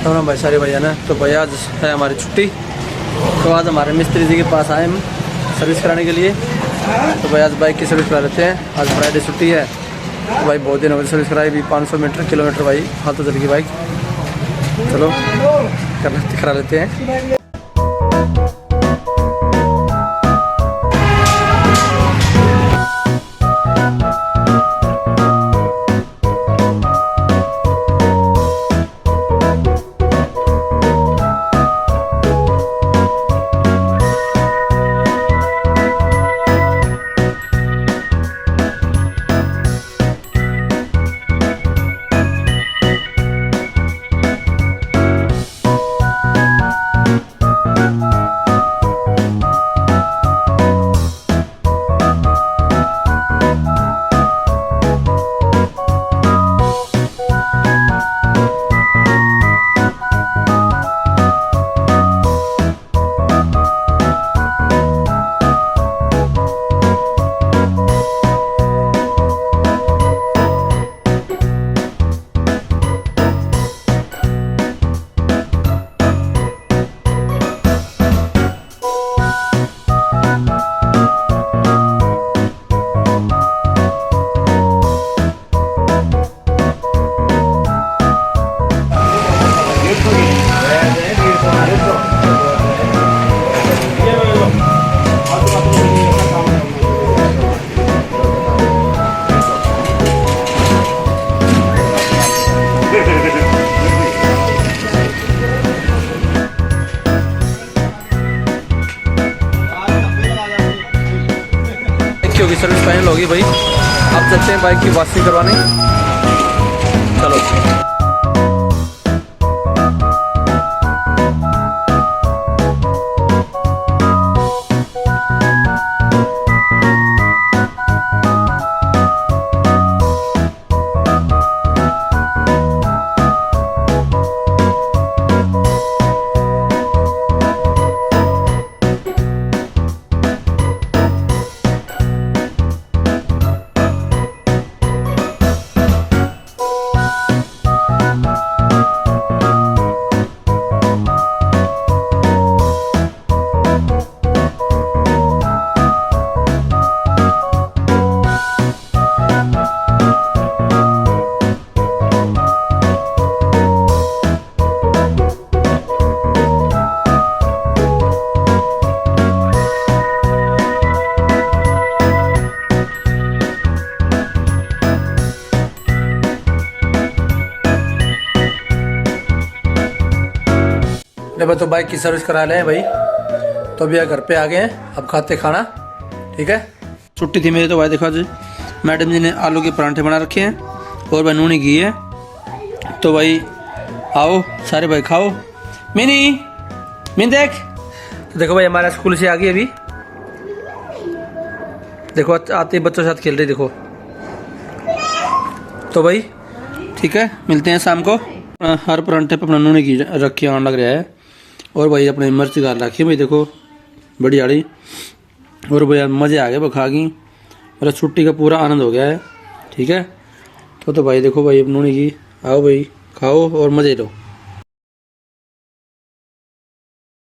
दोनों भाई सारे भैया ना। तो भैया आज है हमारी छुट्टी, तो आज हमारे मिस्त्री जी के पास आए हम सर्विस कराने के लिए। तो भाई आज बाइक की सर्विस करा लेते हैं, आज फ्राइडे छुट्टी है। तो भाई बहुत दिन हो गए सर्विस कराई भी, 500 मीटर किलोमीटर भाई फालतू चल गई बाइक। चलो करा लेते हैं। होगी सर्विस फाइनल होगी भाई। अब चलते हैं बाइक की वॉशिंग करवाने। चलो। तो बाइक की सर्विस करा ले भाई। तो अभी घर पे आ गए हैं, अब खाते खाना। ठीक है, छुट्टी थी मेरी तो भाई देखो जी मैडम जी ने आलू के परांठे बना रखे हैं और बनूनी घी है। तो भाई आओ सारे भाई खाओ। मिनी देख। तो देखो भाई हमारा स्कूल से आ गई अभी, देखो आते ही बच्चों के साथ खेल रही देखो। तो भाई ठीक है, मिलते हैं शाम को। हर परांठे पर अपना नूनी घी रखी आने लग रहा है। और भाई अपने मिर्च गाल रखी भाई देखो बड़ी आड़ी। और भैया मज़े आ गए वो खा गई, मेरा छुट्टी का पूरा आनंद हो गया है। ठीक है, तो भाई देखो भाई नूनी घी, आओ भाई खाओ और मज़े लो।